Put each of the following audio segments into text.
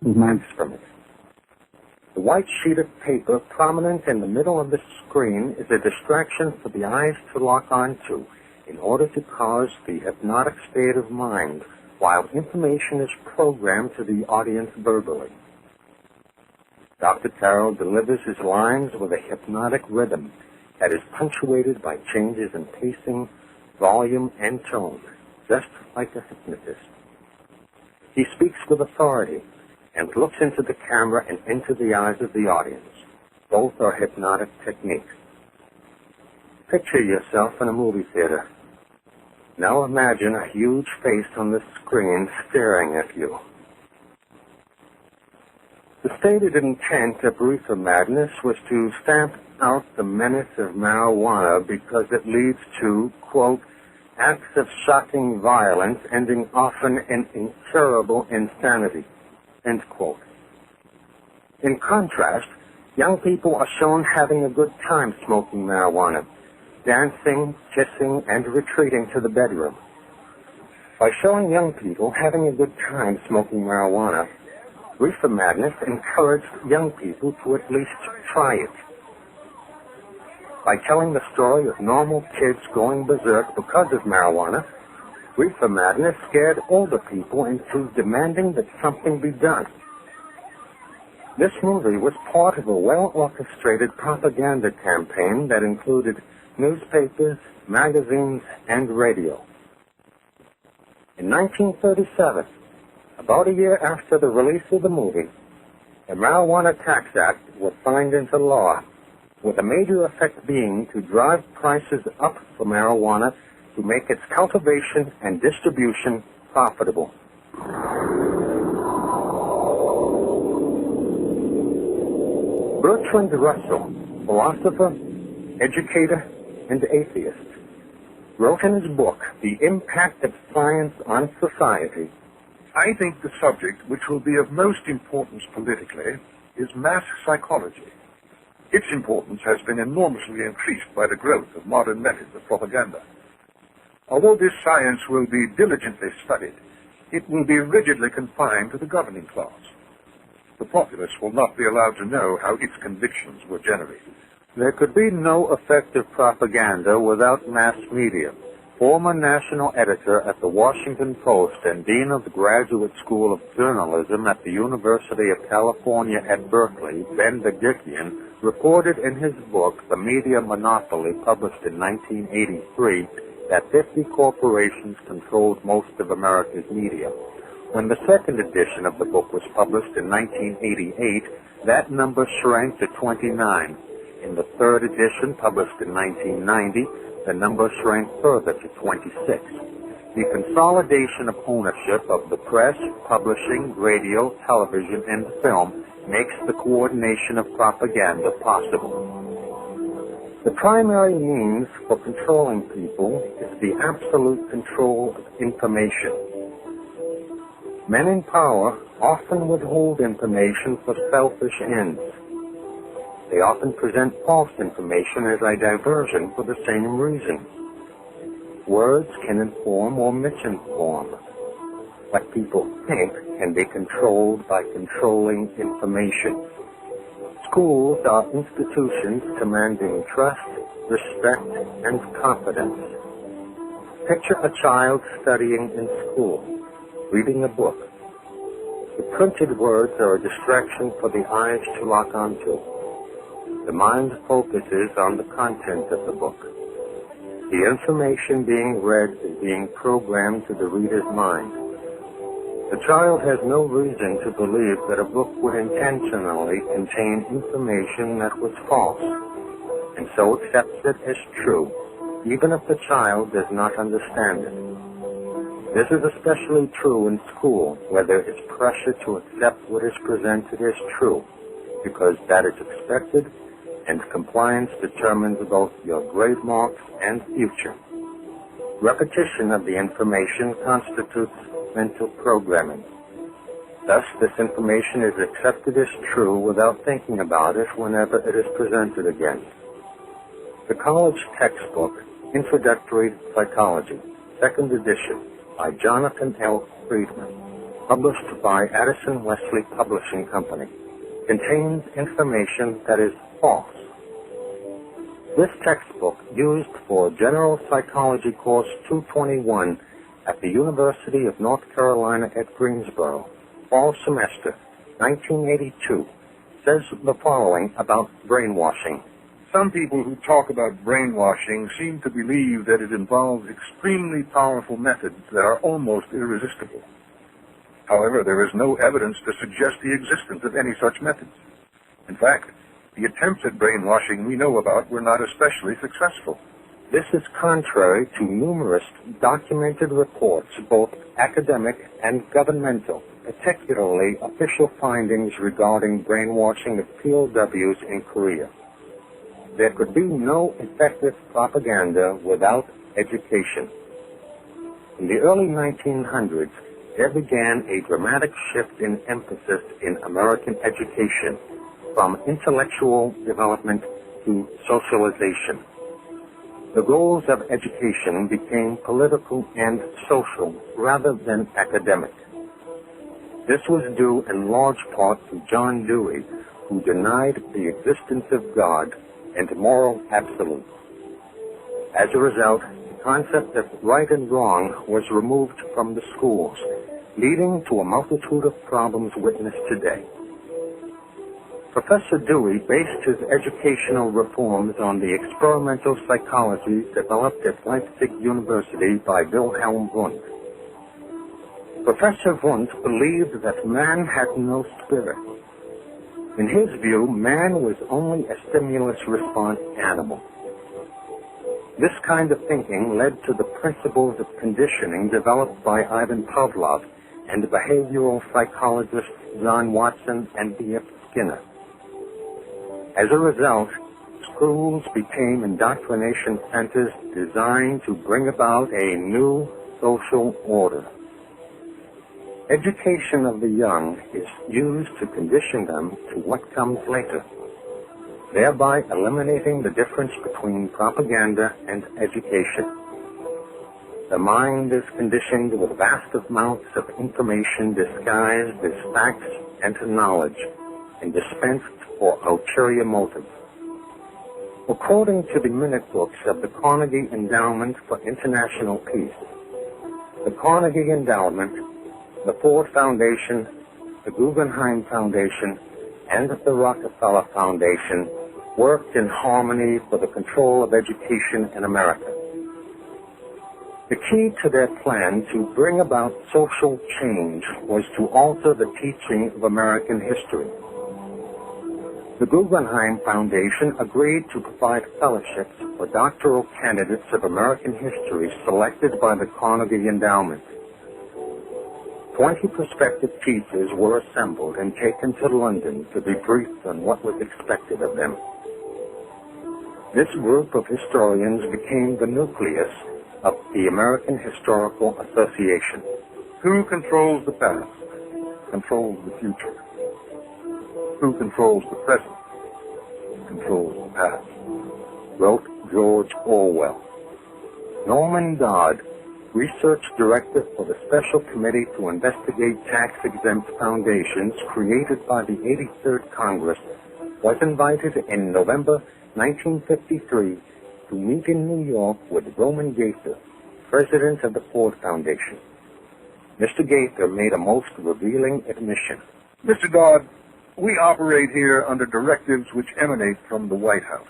remarks from it. The white sheet of paper prominent in the middle of the screen is a distraction for the eyes to lock onto in order to cause the hypnotic state of mind while information is programmed to the audience verbally. Dr. Carroll delivers his lines with a hypnotic rhythm that is punctuated by changes in pacing, volume, and tone, just like a hypnotist. He speaks with authority and looks into the camera and into the eyes of the audience. Both are hypnotic techniques. Picture yourself in a movie theater. Now imagine a huge face on the screen staring at you. The stated intent of Reefer Madness was to stamp out the menace of marijuana because it leads to, quote, acts of shocking violence ending often in incurable insanity, end quote. In contrast, young people are shown having a good time smoking marijuana, dancing, kissing, and retreating to the bedroom. By showing young people having a good time smoking marijuana, Reefer Madness encouraged young people to at least try it. By telling the story of normal kids going berserk because of marijuana, Reefer Madness scared older people into demanding that something be done. This movie was part of a well-orchestrated propaganda campaign that included newspapers, magazines, and radio. In 1937, about a year after the release of the movie, the Marijuana Tax Act was signed into law, with a major effect being to drive prices up for marijuana to make its cultivation and distribution profitable. Bertrand Russell, philosopher, educator, and atheist, wrote in his book, The Impact of Science on Society, I think the subject which will be of most importance politically is mass psychology. Its importance has been enormously increased by the growth of modern methods of propaganda. Although this science will be diligently studied, it will be rigidly confined to the governing class. The populace will not be allowed to know how its convictions were generated. There could be no effective propaganda without mass media. Former national editor at the Washington Post and dean of the Graduate School of Journalism at the University of California at Berkeley, Ben Begikian, reported in his book, The Media Monopoly, published in 1983, that 50 corporations controlled most of America's media. When the second edition of the book was published in 1988, that number shrank to 29. In the third edition, published in 1990, the number shrank further to 26. The consolidation of ownership of the press, publishing, radio, television, and film makes the coordination of propaganda possible. The primary means for controlling people is the absolute control of information. Men in power often withhold information for selfish ends. They often present false information as a diversion for the same reason. Words can inform or misinform. What people think can be controlled by controlling information. Schools are institutions commanding trust, respect, and confidence. Picture a child studying in school, reading a book. The printed words are a distraction for the eyes to lock onto. The mind focuses on the content of the book. The information being read is being programmed to the reader's mind. The child has no reason to believe that a book would intentionally contain information that was false, and so accepts it as true, even if the child does not understand it. This is especially true in school, where there is pressure to accept what is presented as true, because that is expected, and compliance determines both your grade marks and future. Repetition of the information constitutes mental programming. Thus, this information is accepted as true without thinking about it whenever it is presented again. The college textbook, Introductory Psychology, second edition, by Jonathan L. Friedman, published by Addison Wesley Publishing Company, contains information that is false. This textbook, used for General Psychology Course 221 at the University of North Carolina at Greensboro, fall semester 1982, says the following about brainwashing. Some people who talk about brainwashing seem to believe that it involves extremely powerful methods that are almost irresistible. However, there is no evidence to suggest the existence of any such methods. In fact, the attempts at brainwashing we know about were not especially successful. This is contrary to numerous documented reports, both academic and governmental, particularly official findings regarding brainwashing of POWs in Korea. There could be no effective propaganda without education. In the early 1900s, there began a dramatic shift in emphasis in American education from intellectual development to socialization. The goals of education became political and social rather than academic. This was due in large part to John Dewey, who denied the existence of God and moral absolutes. As a result, the concept of right and wrong was removed from the schools, leading to a multitude of problems witnessed today. Professor Dewey based his educational reforms on the experimental psychology developed at Leipzig University by Wilhelm Wundt. Professor Wundt believed that man had no spirit. In his view, man was only a stimulus-response animal. This kind of thinking led to the principles of conditioning developed by Ivan Pavlov and behavioral psychologists John Watson and B.F. Skinner. As a result, schools became indoctrination centers designed to bring about a new social order. Education of the young is used to condition them to what comes later, thereby eliminating the difference between propaganda and education. The mind is conditioned with vast amounts of information disguised as facts and knowledge and dispensed for ulterior motives. According to the minute books of the Carnegie Endowment for International Peace, the Carnegie Endowment, the Ford Foundation, the Guggenheim Foundation, and the Rockefeller Foundation worked in harmony for the control of education in America. The key to their plan to bring about social change was to alter the teaching of American history. The Guggenheim Foundation agreed to provide fellowships for doctoral candidates of American history selected by the Carnegie Endowment. 20 prospective teachers were assembled and taken to London to be briefed on what was expected of them. This group of historians became the nucleus of the American Historical Association. Who controls the past, controls the future. Who controls the present, controls the past, wrote George Orwell. Norman Dodd, research director for the Special Committee to investigate tax-exempt foundations created by the 83rd Congress, was invited in November 1953 to meet in New York with Roman Gaither, president of the Ford Foundation. Mr. Gaither made a most revealing admission. Mr. Dodd, we operate here under directives which emanate from the White House.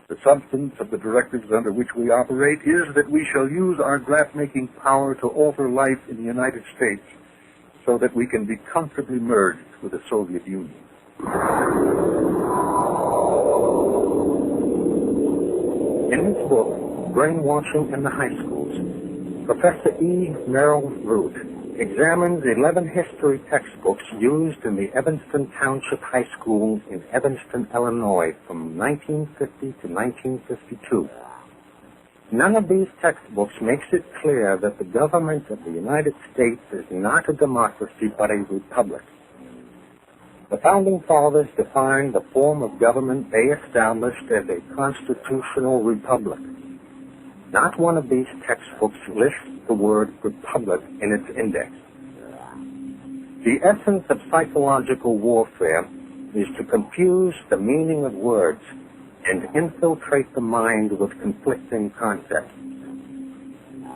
The substance of the directives under which we operate is that we shall use our grant-making power to alter life in the United States so that we can be comfortably merged with the Soviet Union. In his book, Brainwashing in the High Schools, Professor E. Merrill Root examines 11 history textbooks used in the Evanston Township High School in Evanston, Illinois from 1950 to 1952. None of these textbooks makes it clear that the government of the United States is not a democracy but a republic. The Founding Fathers defined the form of government they established as a constitutional republic. Not one of these textbooks lists the word republic in its index. The essence of psychological warfare is to confuse the meaning of words and infiltrate the mind with conflicting concepts.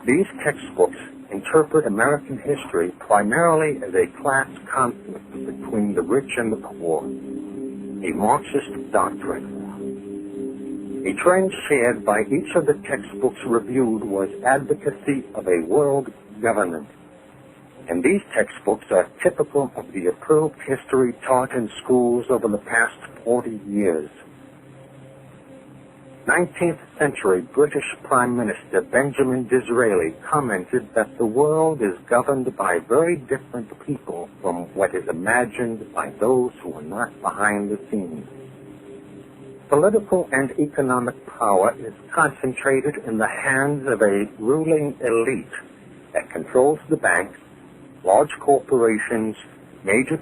These textbooks interpret American history primarily as a class conflict between the rich and the poor, a Marxist doctrine. A trend shared by each of the textbooks reviewed was advocacy of a world government. And these textbooks are typical of the approved history taught in schools over the past 40 years. 19th century British Prime Minister Benjamin Disraeli commented that the world is governed by very different people from what is imagined by those who are not behind the scenes. Political and economic power is concentrated in the hands of a ruling elite that controls the banks, large corporations, major